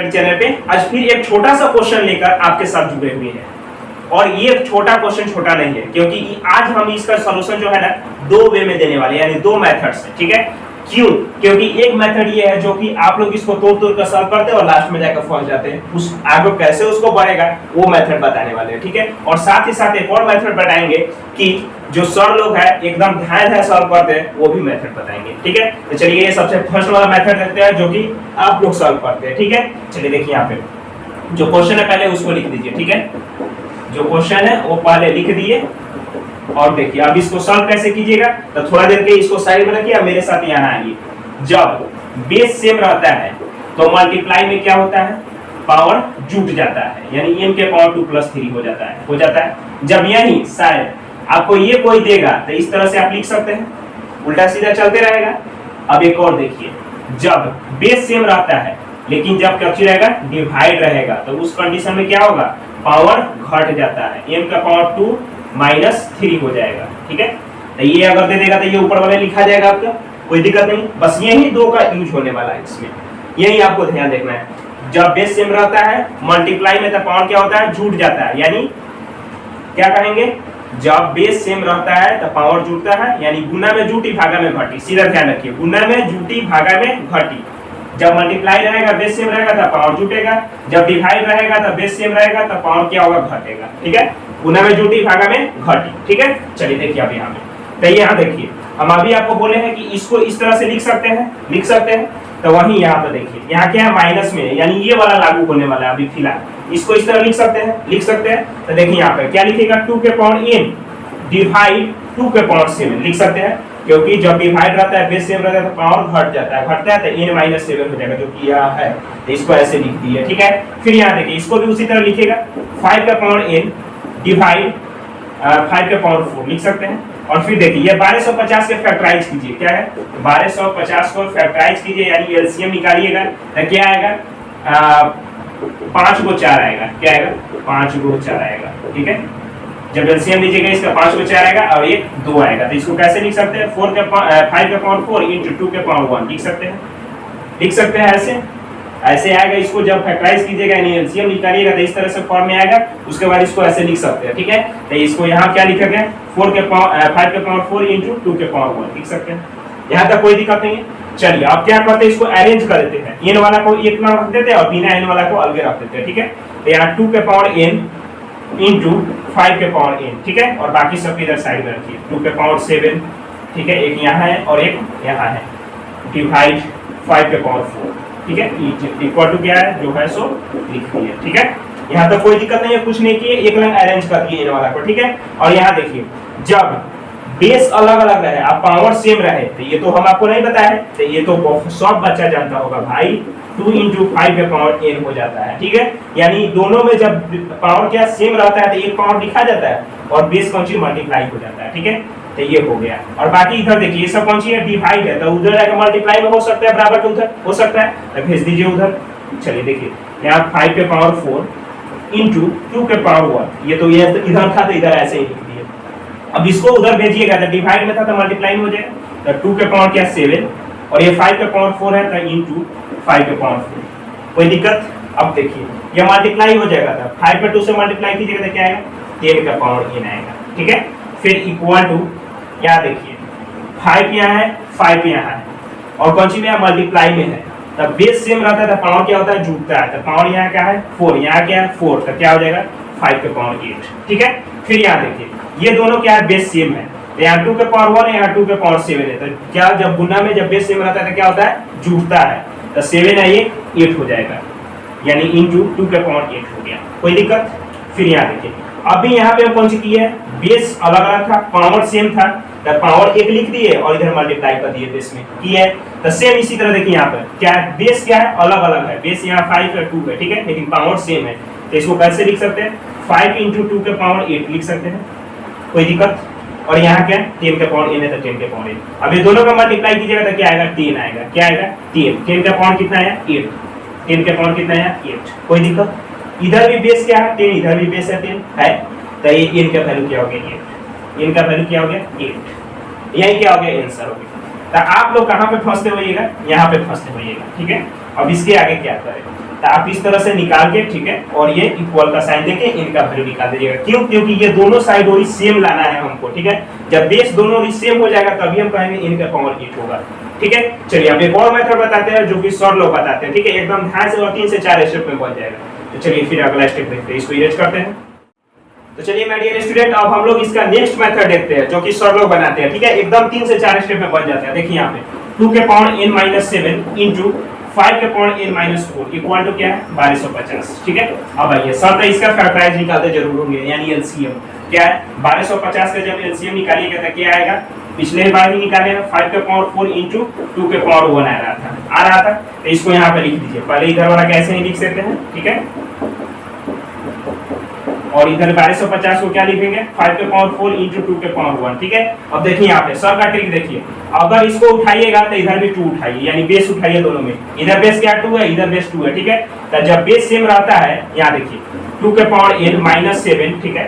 Mathematics channel पे आज फिर एक छोटा सा क्वेश्चन लेकर आपके साथ जुड़े हुए हैं। और ये छोटा क्वेश्चन छोटा नहीं है, क्योंकि आज हम इसका सॉल्यूशन जो है ना दो वे में देने वाले हैं, यानी दो मेथड से। ठीक है, क्यों? क्योंकि एक मेथड ये है जो कि आप लोग इसको तोड़ तोड़ कर सॉल्व करते हैं और लास्ट में जाकर फंस जाते हैं, उस आगे कैसे उसको बढ़ेगा वो मेथड बताने वाले हैं। ठीक है, और साथ ही साथ एक और मेथड बताएंगे कि जो सर लोग हैं एकदम ध्यान है सॉल्व करते हैं, वो भी मेथड बताएंगे। ठीक है, तो चलिए ये सबसे फर्स्ट वाला मेथड देखते हैं जो कि आप लोग सॉल्व करते हैं। ठीक है, चलिए देखिए यहाँ पे जो क्वेश्चन है पहले उसको लिख दीजिए। ठीक है, जो क्वेश्चन है वो पहले लिख दिए और देखिए अब इसको सॉल्व कैसे कीजिएगा। तो थोड़ा देर के इसको साइड में रखिए, मेरे साथ यहाँ आइए। जब बेस सेम रहता है तो मल्टीप्लाई में क्या होता है, पावर जुट जाता है, यानी m के पावर 2 + 3 हो जाता है। जब यही शायद आपको ये कोई देगा तो इस तरह से आप लिख सकते हैं, उल्टा सीधा चलते रहेगा। अब एक और देखिए, जब बेस सेम रहता है लेकिन जब क्या रहेगा, डिवाइड रहेगा, तो उस कंडीशन में क्या होगा, पावर घट जाता है, m का पावर 2 - 3 हो जाएगा। ठीक है, तो ये अगर दे देगा तो ये ऊपर वाले लिखा जाएगा आपका, कोई दिक्कत नहीं। बस यही दो का यूज होने वाला है इसमें, यही आपको ध्यान देखना है। जब बेस सेम रहता है मल्टीप्लाई में तो पावर क्या होता है, जुट जाता है, यानी क्या कहेंगे, जब बेस सेम रहता है तो पावर जुटता है, यानी गुना में जुटी भागा में घटी। सीधा ध्यान रखिए, गुना में जुटी भागा में घटी। जब मल्टीप्लाई रहेगा बेस सेम रहेगा तो पावर जुटेगा, जब डिवाइड रहेगा तो बेस सेम रहेगा तो पावर क्या होगा, घटेगा। ठीक है, गुना में जुटी भागा में घटी। ठीक है, चलिए देखिए अब यहाँ पे, तो यहाँ देखिए हम अभी आपको बोले हैं कि इसको इस तरह से लिख सकते हैं, तो वही यहाँ पे देखिए, यहाँ क्या है, माइनस में, यानी ये वाला लागू होने वाला है अभी फिलहाल। इसको इस तरह लिख सकते हैं। तो देखिए यहाँ पे क्या लिखेगा, 2 के पावर n डिवाइड 2 के पावर 7 लिख सकते हैं, क्योंकि जब डिवाइड रहता है बेस सेम रहता है तो पावर घटता है तो n - 7 हो जाएगा, जो कि यह है। तो इसको ऐसे लिख दिए। ठीक है, फिर यहाँ देखिए इसको भी उसी तरह लिखेगा, 5 का पावर n डिवाइड 5 का पावर 4 लिख सकते हैं। और फिर देखिए ये 1250 के फैक्टराइज कीजिए, क्या है, 1250 को फैक्टराइज कीजिए, यानी एलसीएम निकालिएगा तो क्या आएगा, 5 को 4 आएगा। क्या आएगा, 5 को 4 आएगा। ठीक है, जब एलसीएम लीजिएगा इसका 5 को 4 आएगा और एक 2 आएगा। तो इसको कैसे लिख सकते हैं, 5 का पावर 4 × 2 के पावर 1 लिख सकते हैं ऐसे आएगा। इसको जब फैक्टराइज कीजिएगा यानी एलसीएम निकालिएगा तो इस तरह से फॉर्म में आएगा। उसके बाद इसको ऐसे लिख सकते हैं। ठीक है, तो इसको यहाँ क्या लिखेंगे, 5 के पावर 4 × 2 के पावर 1 लिख सकते हैं। यहाँ तक कोई दिक्कत नहीं है। चलिए अब क्या करते हैं, इसको अरेंज कर देते हैं, n वाला को एक में रख देते हैं और बिना n वाला को अलग रख देते हैं। ठीक है, तो यहाँ 2 के पावर n × 5 के पावर n। ठीक है, और बाकी सब इधर साइड में रखिए, 2 के पावर 7। ठीक है, एक यहाँ है और एक यहाँ है, डिवाइड 5 के पावर 4। ठीक है, इक्वल टू क्या है, जो है सो लिख दिए। ठीक है, यहाँ तक कोई दिक्कत नहीं है, कुछ नहीं किए, एक लाइन अरेंज कर दिए इन वाला को। ठीक है, और यहाँ देखिए जब बेस अलग अलग रहे और पावर सेम रहे, तो ये तो हम आपको नहीं बताया है, तो ये तो सब बच्चा जानता होगा भाई, 2 × 5 के पावर n हो जाता है। ठीक है, यानी दोनों में जब पावर क्या सेम रहता है तो एक पावर लिखा जाता है और बेस कौन सी मल्टीप्लाई हो जाता है। ठीक है, तो ये हो गया। और बाकी इधर देखिए ये सब कौन सी है, डिवाइड है, तो उधर जाकर मल्टीप्लाई में हो सकता है, बराबर के उधर हो सकता है, तो भेज दीजिए उधर। चलिए देखिए यहाँ 5 के पावर 4 × 2 के पावर 1, ये तो ये इधर था तो इधर ऐसे ही लिख दिए। अब इसको उधर भेजिएगा तो डिवाइड में था तो मल्टीप्लाई में हो जाएगा। तो 2 के पावर क्या 7 और ये 5 के पावर 4 है तो × 5 के पावर 4, कोई दिक्कत। अब देखिए ये मल्टीप्लाई हो जाएगा, तो 5 पे 2 से मल्टीप्लाई कीजिएगा तो क्या आएगा, 10 का पावर n आएगा। ठीक है, फिर इक्वल टू यहाँ देखिए 5 यहाँ है 5 यहाँ है और कौन सी में है, मल्टीप्लाई में है। तब बेस सेम रहता है तो पावर क्या होता है, जुटता है। तो पावर यहाँ क्या है 4, यहाँ क्या है 4, तो क्या हो जाएगा 5 के पावर 8। ठीक है, फिर यहाँ देखिए ये दोनों क्या है, बेस सेम है, तो यहाँ 2 के पावर 1 है, यहाँ 2 के पावर 7 है। तो क्या जब गुना में जब बेस सेम रहता है तो क्या होता है, जुटता है। तो 7 है ये 8 हो जाएगा, यानी × 2 के पावर 8 हो गया, कोई दिक्कत। फिर यहाँ देखिए अभी यहाँ पे हम कौन सी की है, बेस अलग अलग था, पावर सेम था, तो पावर 1 लिख दिए और इधर मल्टीप्लाई कर दिए बेस में की है। तो सेम इसी तरह देखिए यहाँ पर क्या है, बेस क्या है, अलग अलग है, बेस यहाँ 5 है 2 है। ठीक है, लेकिन पावर सेम है, तो इसको कैसे लिख सकते हैं, 5 × 2 के पावर 8 लिख सकते हैं, कोई दिक्कत। और यहाँ क्या 10 के पावर n है तो 10 के पावर n। अब ये दोनों का मल्टीप्लाई कीजिएगा तो क्या आएगा, 10 आएगा। क्या आएगा 10, 10 का पावर कितना है 8, 10 के पावर कितना है 8, कोई दिक्कत। इधर भी बेस क्या है 10, इधर भी बेस है 10 है, तो ये n का वैल्यू क्या हो गया 8, n का वैल्यू क्या हो गया 8, यही क्या हो गया आंसर हो गया। तो आप लोग कहाँ पे फंसते होइएगा, यहाँ पे फंसते होइएगा। ठीक है, अब इसके आगे क्या करें, तो आप इस तरह से निकाल के, ठीक है, और ये इक्वल का साइन देके इनका वैल्यू निकाल दीजिएगा। क्यों? क्योंकि ये दोनों साइड और सेम लाना है हमको, ठीक है। जब बेस दोनों और सेम हो जाएगा तभी हम कहेंगे इनका पावर 8 होगा, ठीक है। चलिए अब एक और मेथड बताते हैं जो कि सर लोग बताते हैं, ठीक है, एकदम ध्यान से, और 3 से 4 स्टेप में बन जाएगा। तो चलिए फिर अगला स्टेप देखते हैं, इसको इरेज करते हैं। तो चलिए माय डियर स्टूडेंट, अब हम लोग इसका नेक्स्ट मेथड देखते हैं जो कि सर लोग बनाते हैं, ठीक है, एकदम 3 से 4 स्टेप में बन जाता है। देखिए यहाँ पे 2 के पावर n-7 इंटू 5 के पावर n-4 इक्वल टू क्या है 1250, ठीक है। अब आइए सर तो इसका फैक्टराइज निकालते जरूर होंगे, यानी एलसीएम क्या है 1250 का जब एलसीएम निकालिएगा तो क्या आएगा, पिछले बार भी निकाले हैं 5 के पावर 4 इंटू 2 के पावर 1 आ रहा था। तो इसको यहाँ पे लिख दीजिए, पहले इधर वाला कैसे नहीं लिख सकते हैं, ठीक है, और इधर 1250 को क्या लिखेंगे 5 के पावर 4 इंटू 2 के पावर 1, ठीक है। अब देखिए यहाँ पे सर का ट्रिक देखिए, अगर इसको उठाइएगा तो इधर भी 2 उठाइए, यानी बेस उठाइए दोनों में, इधर बेस क्या 2 है, इधर बेस 2 है, ठीक है। तो जब बेस सेम रहता है, यहाँ देखिए 2 के पावर n-7, ठीक है,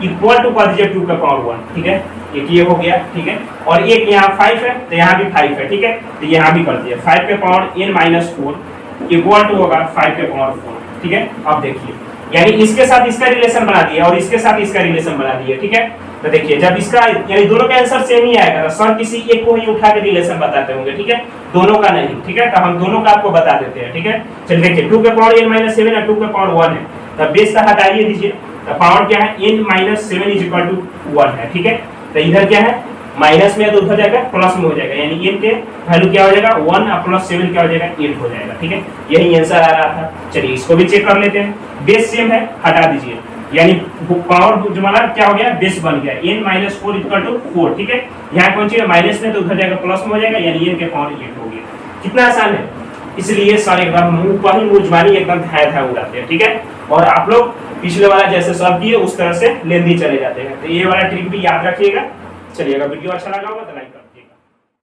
इक्वल टू कर दीजिए 2 के पावर 1, ठीक है, एक ये हो गया, ठीक है, और एक यहाँ 5 है तो यहाँ भी 5 है, ठीक है, तो यहाँ भी कर दिया 5 के पावर n-4 इक्वल टू होगा 5 के पावर 4, ठीक है। अब देखिए यानी इसके साथ इसका रिलेशन बना दिया और इसके साथ इसका रिलेशन बना दिया, ठीक है। तो देखिए जब इसका यानी दोनों का आंसर सेम ही आएगा, सर किसी एक को ही उठा के रिलेशन बताते होंगे, ठीक है, दोनों का नहीं, ठीक है। तो हम दोनों का आपको बता देते हैं, ठीक है। चलिए देखिए 2 के पावर n-7 और 2 के पावर 1 है, तो बेस का हटाइए दीजिए, तो पावर क्या है n-7 इज इक्वल टू 1 है, ठीक है। तो इधर क्या है माइनस में है तो उधर जाएगा प्लस में हो जाएगा, यानी n के वैल्यू क्या हो जाएगा 1 और प्लस 7 क्या हो जाएगा 8 हो जाएगा, ठीक है। यही आंसर आ रहा था। चलिए इसको भी चेक कर लेते हैं, बेस सेम है हटा दीजिए, यानी पावर जो हमारा क्या हो गया बेस बन गया n-4 इक्वल टू 4, ठीक है। यहाँ कौन सी माइनस में तो उधर जाएगा प्लस में हो जाएगा, यानी n के पावर 8 हो गया। कितना आसान है, इसलिए सर एकदम मुंह पर ही मुजमानी एकदम था उड़ाते हैं, ठीक है। और आप लोग पिछले वाला जैसे सॉल्व किए उस तरह से लेंदी चले जाते हैं, तो ये वाला ट्रिक भी याद रखिएगा। चलिए अगर वीडियो अच्छा लगा होगा तो लाइक